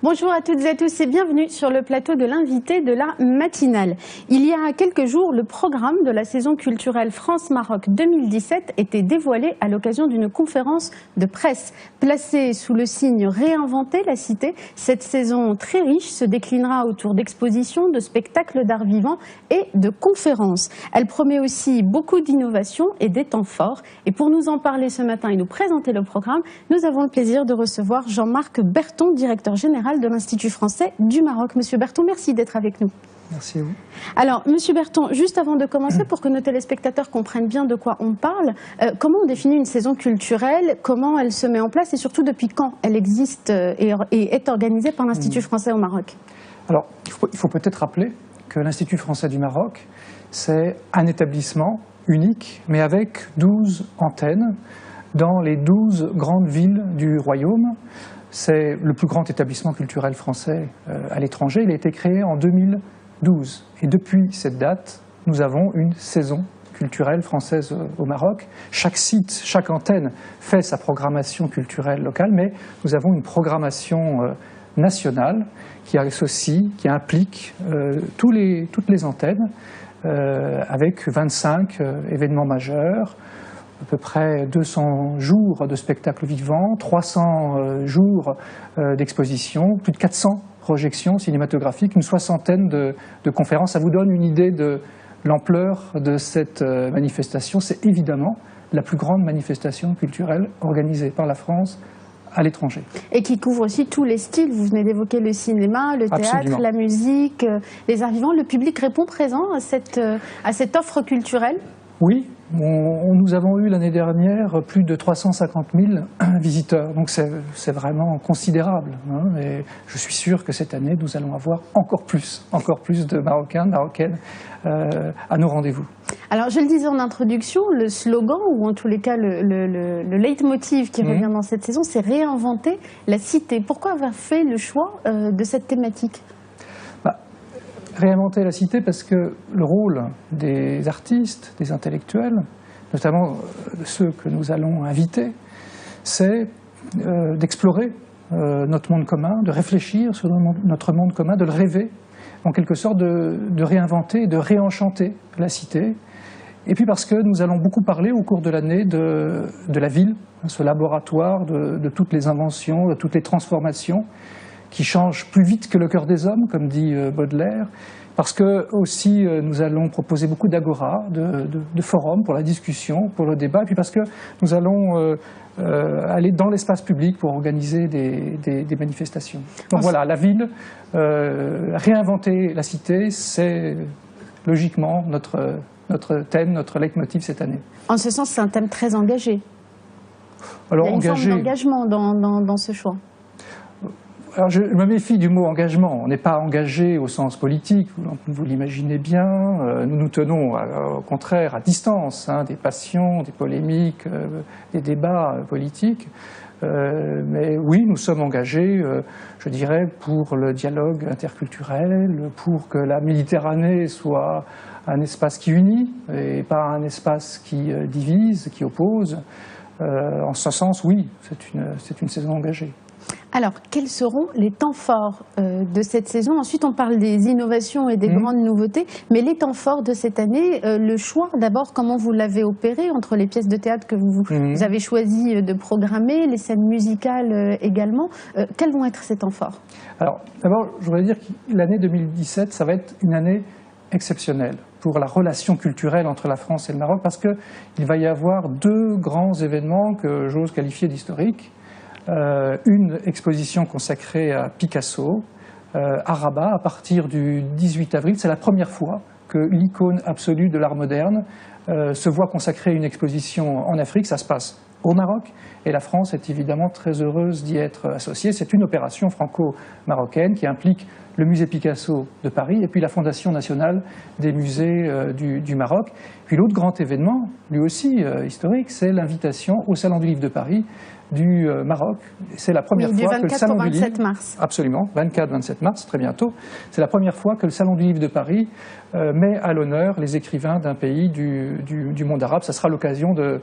Bonjour à toutes et à tous et bienvenue sur le plateau de l'invité de la matinale. Il y a quelques jours, le programme de la saison culturelle France-Maroc 2017 était dévoilé à l'occasion d'une conférence de presse. Placée sous le signe « Réinventer la cité », cette saison très riche se déclinera autour d'expositions, de spectacles d'art vivant et de conférences. Elle promet aussi beaucoup d'innovations et des temps forts. Et pour nous en parler ce matin et nous présenter le programme, nous avons le plaisir de recevoir Jean-Marc Berton, directeur général de l'Institut français du Maroc. Monsieur Berton, merci d'être avec nous. Merci à vous. Alors, Monsieur Berton, juste avant de commencer, pour que nos téléspectateurs comprennent bien de quoi on parle, comment on définit une saison culturelle, comment elle se met en place et surtout depuis quand elle existe et est organisée par l'Institut français au Maroc? Alors, il faut peut-être rappeler que l'Institut français du Maroc, c'est un établissement unique, mais avec 12 antennes dans les 12 grandes villes du royaume. C'est le plus grand établissement culturel français à l'étranger. Il a été créé en 2012. Et depuis cette date, nous avons une saison culturelle française au Maroc. Chaque site, chaque antenne fait sa programmation culturelle locale, mais nous avons une programmation nationale qui associe, qui implique toutes les antennes avec 25 événements majeurs, à peu près 200 jours de spectacles vivants, 300 jours d'exposition, plus de 400 projections cinématographiques, une soixantaine de conférences. Ça vous donne une idée de l'ampleur de cette manifestation. C'est évidemment la plus grande manifestation culturelle organisée par la France à l'étranger. Et qui couvre aussi tous les styles. Vous venez d'évoquer le cinéma, le théâtre, Absolument. la musique, les arts vivants. Le public répond présent à cette offre culturelle? Oui, nous avons eu l'année dernière plus de 350 000 visiteurs, donc c'est vraiment considérable. Hein, et je suis sûr que cette année, nous allons avoir encore plus de Marocains, de Marocaines à nos rendez-vous. Alors, je le disais en introduction, le slogan, ou en tous les cas le leitmotiv qui revient dans cette saison, c'est réinventer la cité. Pourquoi avoir fait le choix de cette thématique ? Réinventer la cité parce que le rôle des artistes, des intellectuels, notamment ceux que nous allons inviter, c'est d'explorer notre monde commun, de réfléchir sur notre monde commun, de le rêver, en quelque sorte de réinventer, de réenchanter la cité. Et puis parce que nous allons beaucoup parler au cours de l'année de la ville, ce laboratoire de toutes les inventions, de toutes les transformations, qui change plus vite que le cœur des hommes, comme dit Baudelaire, parce que aussi nous allons proposer beaucoup d'agora, de forums pour la discussion, pour le débat, et puis parce que nous allons aller dans l'espace public pour organiser des manifestations. Donc voilà, la ville, réinventer la cité, c'est logiquement notre thème, notre leitmotiv cette année. En ce sens, c'est un thème très engagé. Alors, il y a une forme d'engagement dans ce choix. Alors je me méfie du mot engagement. On n'est pas engagé au sens politique, vous l'imaginez bien. Nous nous tenons au contraire à distance des passions, des polémiques, des débats politiques. Mais oui, nous sommes engagés, je dirais, pour le dialogue interculturel, pour que la Méditerranée soit un espace qui unit et pas un espace qui divise, qui oppose. En ce sens, oui, c'est une saison engagée. Alors, quels seront les temps forts de cette saison? Ensuite, on parle des innovations et des grandes nouveautés, mais les temps forts de cette année, le choix, d'abord, comment vous l'avez opéré entre les pièces de théâtre que vous avez choisi de programmer, les scènes musicales également. Quels vont être ces temps forts? Alors, d'abord, je voudrais dire que l'année 2017, ça va être une année exceptionnelle pour la relation culturelle entre la France et le Maroc, parce qu'il va y avoir deux grands événements que j'ose qualifier d'historiques. Une exposition consacrée à Picasso à Rabat à partir du 18 avril. C'est la première fois que l'icône absolue de l'art moderne se voit consacrer une exposition en Afrique. Ça se passe au Maroc et la France est évidemment très heureuse d'y être associée. C'est une opération franco-marocaine qui implique le musée Picasso de Paris et puis la Fondation nationale des musées du Maroc. Puis l'autre grand événement, lui aussi historique, c'est l'invitation au Salon du Livre de Paris du Maroc. C'est la première fois que le Salon du Livre... mars. Absolument, 24-27 mars, très bientôt. C'est la première fois que le Salon du Livre de Paris met à l'honneur les écrivains d'un pays du monde arabe. Ça sera l'occasion de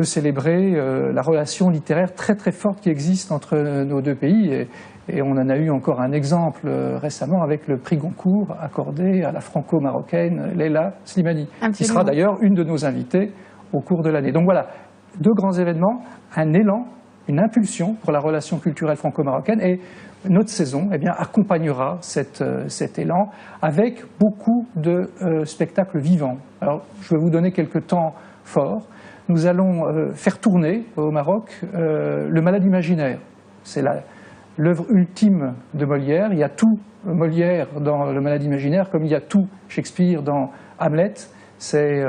célébrer la relation littéraire très très forte qui existe entre nos deux pays. Et on en a eu encore un exemple récemment avec le prix Goncourt accordé à la franco-marocaine Leila Slimani, qui sera d'ailleurs une de nos invitées au cours de l'année. Donc voilà, 2 grands événements, un élan, une impulsion pour la relation culturelle franco-marocaine, et notre saison accompagnera cet élan avec beaucoup de spectacles vivants. Alors je vais vous donner quelques temps forts. Nous allons faire tourner au Maroc Le Malade imaginaire. C'est l'œuvre ultime de Molière. Il y a tout Molière dans Le Malade imaginaire, comme il y a tout Shakespeare dans Hamlet. C'est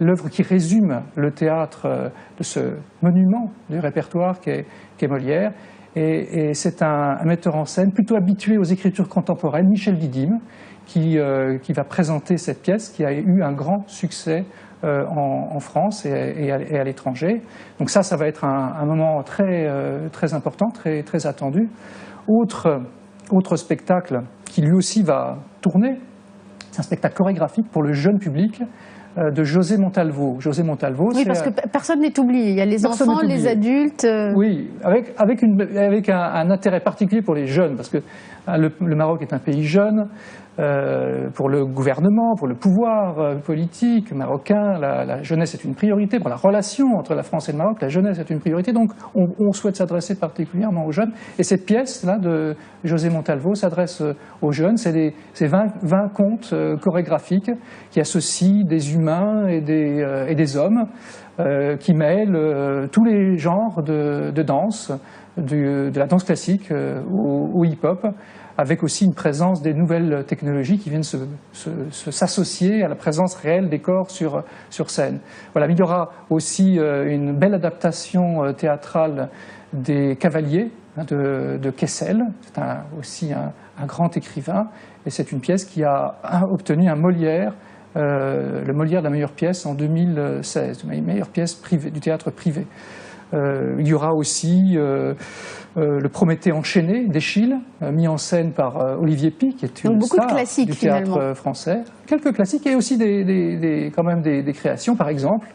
l'œuvre qui résume le théâtre de ce monument du répertoire qu'est Molière. Et c'est un metteur en scène plutôt habitué aux écritures contemporaines, Michel Didyme, qui va présenter cette pièce qui a eu un grand succès en France et à l'étranger. Donc ça va être un moment très important, très attendu. Autre spectacle qui lui aussi va tourner, c'est un spectacle chorégraphique pour le jeune public de José Montalvo. José Montalvo, oui, parce que personne n'est oublié. Il y a les enfants, les adultes. Oui, avec un intérêt particulier pour les jeunes, parce que le Maroc est un pays jeune. Pour le gouvernement, pour le pouvoir politique marocain, la jeunesse est une priorité. Pour la relation entre la France et le Maroc, la jeunesse est une priorité. Donc on souhaite s'adresser particulièrement aux jeunes. Et cette pièce-là de José Montalvo s'adresse aux jeunes. C'est 20 contes chorégraphiques qui associent des humains et des hommes, qui mêlent tous les genres de danse, de la danse classique au hip-hop, avec aussi une présence des nouvelles technologies qui viennent s'associer à la présence réelle des corps sur scène. Voilà, mais il y aura aussi une belle adaptation théâtrale des Cavaliers de Kessel. C'est aussi un grand écrivain, et c'est une pièce qui a obtenu un Molière, le Molière de la meilleure pièce en 2016, la meilleure pièce privée, du théâtre privé. Il y aura aussi le Prométhée enchaîné d'Eschyle, mis en scène par Olivier Py, qui est une star du théâtre français. Quelques classiques et aussi quand même des créations. Par exemple,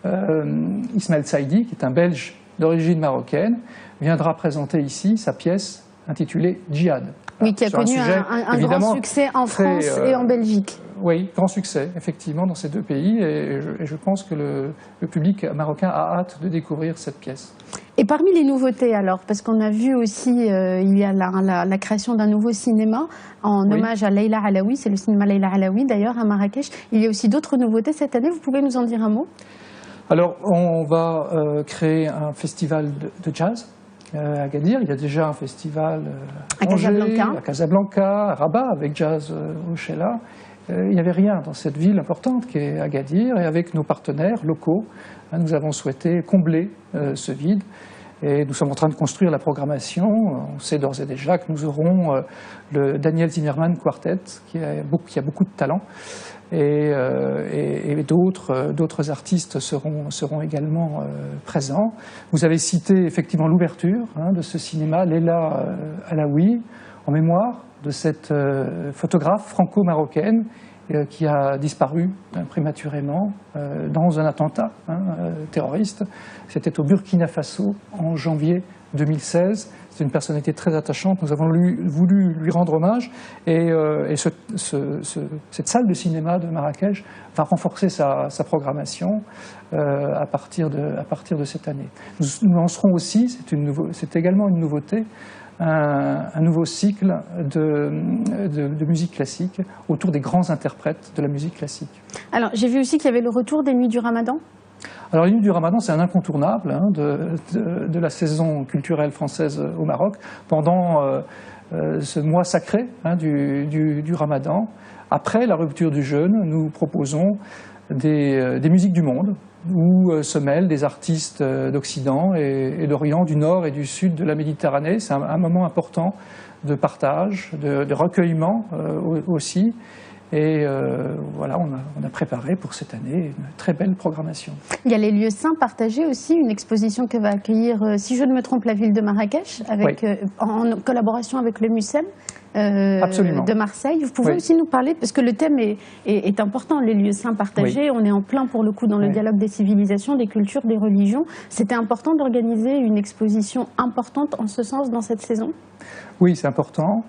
Ismaël Saïdi, qui est un Belge d'origine marocaine, viendra présenter ici sa pièce intitulée Djihad. Oui, qui a connu un grand succès en France et en Belgique. Oui, grand succès, effectivement, dans ces 2 pays. Et je pense que le public marocain a hâte de découvrir cette pièce. Et parmi les nouveautés, alors, parce qu'on a vu aussi, il y a la création d'un nouveau cinéma en hommage à Leïla Alaoui, c'est le cinéma Leïla Alaoui, d'ailleurs, à Marrakech. Il y a aussi d'autres nouveautés cette année, vous pouvez nous en dire un mot? Alors, on va créer un festival de jazz à Agadir. Il y a déjà un festival à Casablanca, à Rabat, avec Jazz Oshela. Il n'y avait rien dans cette ville importante qui est Agadir, et avec nos partenaires locaux, nous avons souhaité combler ce vide. Et nous sommes en train de construire la programmation. On sait d'ores et déjà que nous aurons le Daniel Zimmerman Quartet, qui a beaucoup de talent, et d'autres artistes seront également présents. Vous avez cité effectivement l'ouverture de ce cinéma, Leïla Alaoui, en mémoire de cette photographe franco-marocaine qui a disparu prématurément dans un attentat terroriste. C'était au Burkina Faso en janvier 2016. C'est une personnalité très attachante. Nous avons voulu lui rendre hommage, et cette salle de cinéma de Marrakech va renforcer sa programmation à partir de cette année. Nous lancerons aussi, c'est également une nouveauté, un nouveau cycle de musique classique autour des grands interprètes de la musique classique. Alors, j'ai vu aussi qu'il y avait le retour des Nuits du Ramadan. Alors, les Nuits du Ramadan, c'est un incontournable de la saison culturelle française au Maroc. Pendant ce mois sacré du Ramadan, après la rupture du jeûne, nous proposons des musiques du monde, où se mêlent des artistes d'Occident et d'Orient, du Nord et du Sud de la Méditerranée. C'est un moment important de partage, de recueillement aussi. Et voilà, on a préparé pour cette année une très belle programmation. Il y a les lieux saints partagés aussi, une exposition que va accueillir, si je ne me trompe, la ville de Marrakech, en collaboration avec le MUSEM. de Marseille. Vous pouvez aussi nous parler, parce que le thème est important, les lieux saints partagés. On est en plein pour le coup dans le dialogue des civilisations, des cultures, des religions. C'était important d'organiser une exposition importante en ce sens dans cette saison? Oui, c'est important.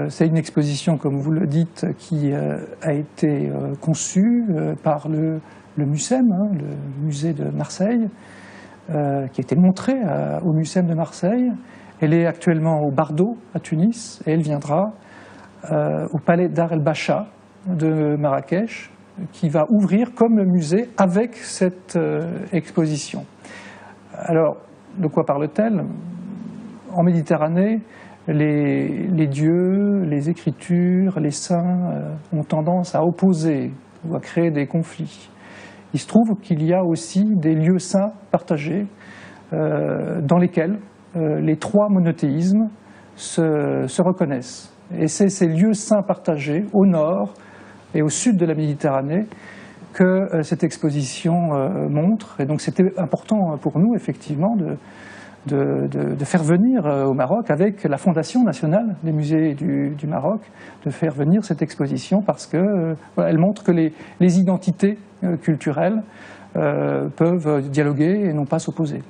C'est une exposition, comme vous le dites, qui a été conçue par le MUSEM, le musée de Marseille, qui a été montrée au MUSEM de Marseille. Elle est actuellement au Bardo, à Tunis, et elle viendra au Palais d'Art el-Bacha de Marrakech, qui va ouvrir comme musée avec cette exposition. Alors, de quoi parle-t-elle? En Méditerranée, les dieux, les écritures, les saints ont tendance à opposer ou à créer des conflits. Il se trouve qu'il y a aussi des lieux saints partagés dans lesquels les trois monothéismes se reconnaissent. Et c'est ces lieux saints partagés au nord et au sud de la Méditerranée que cette exposition montre. Et donc c'était important pour nous, effectivement, de faire venir au Maroc, avec la Fondation nationale des musées du Maroc, de faire venir cette exposition parce qu'elle montre que les identités culturelles peuvent dialoguer et non pas s'opposer.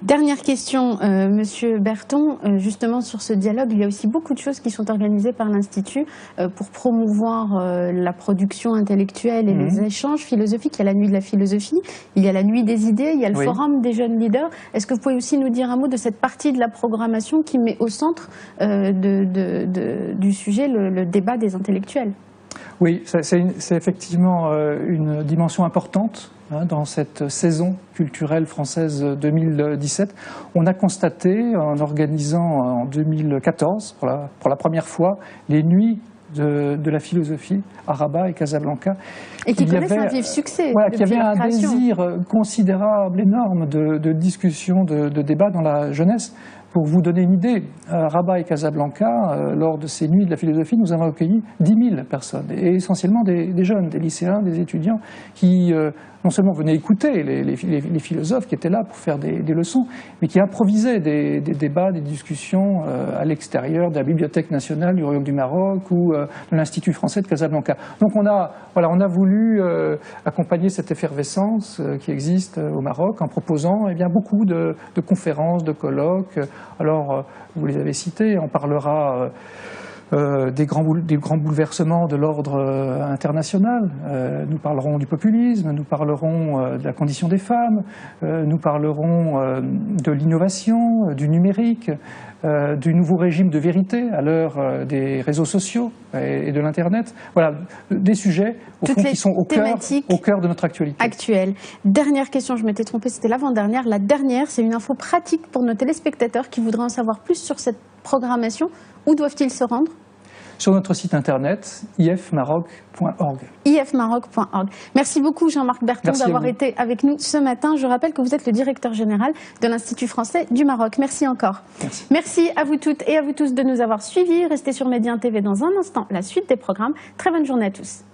Dernière question, Monsieur Berton, justement sur ce dialogue, il y a aussi beaucoup de choses qui sont organisées par l'Institut pour promouvoir la production intellectuelle et les échanges philosophiques. Il y a la nuit de la philosophie, il y a la nuit des idées, il y a le forum des jeunes leaders. Est-ce que vous pouvez aussi nous dire un mot de cette partie de la programmation qui met au centre du sujet le débat des intellectuels? Oui, c'est effectivement une dimension importante dans cette saison culturelle française 2017. On a constaté, en organisant en 2014, pour la première fois, les nuits de la philosophie à Rabat et Casablanca. Et qui connaissent un vif succès. Voilà, qu'il y avait un désir considérable, énorme de discussion, de débat dans la jeunesse. Pour vous donner une idée, à Rabat et Casablanca, lors de ces nuits de la philosophie, nous avons accueilli 10 000 personnes, et essentiellement des jeunes, des lycéens, des étudiants, qui non seulement venaient écouter les philosophes qui étaient là pour faire des leçons, mais qui improvisaient des débats, des discussions à l'extérieur de la Bibliothèque nationale du Royaume du Maroc ou de l'Institut français de Casablanca. Donc on a voulu accompagner cette effervescence qui existe au Maroc en proposant beaucoup de conférences, de colloques. Alors, vous les avez cités, on parlera des grands bouleversements de l'ordre international. Nous parlerons du populisme, nous parlerons de la condition des femmes, nous parlerons de l'innovation, du numérique, du nouveau régime de vérité à l'heure des réseaux sociaux et de l'Internet. Voilà, des sujets au fond, qui sont au cœur de notre actualité. Actuelle. Dernière question, je m'étais trompée, c'était l'avant-dernière. La dernière, c'est une info pratique pour nos téléspectateurs qui voudraient en savoir plus sur cette programmation. Où doivent-ils se rendre? Sur notre site internet, ifmaroc.org. ifmaroc.org. Merci beaucoup Jean-Marc Berton d'avoir été avec nous ce matin. Je rappelle que vous êtes le directeur général de l'Institut français du Maroc. Merci encore. Merci. Merci à vous toutes et à vous tous de nous avoir suivis. Restez sur Média TV dans un instant, la suite des programmes. Très bonne journée à tous.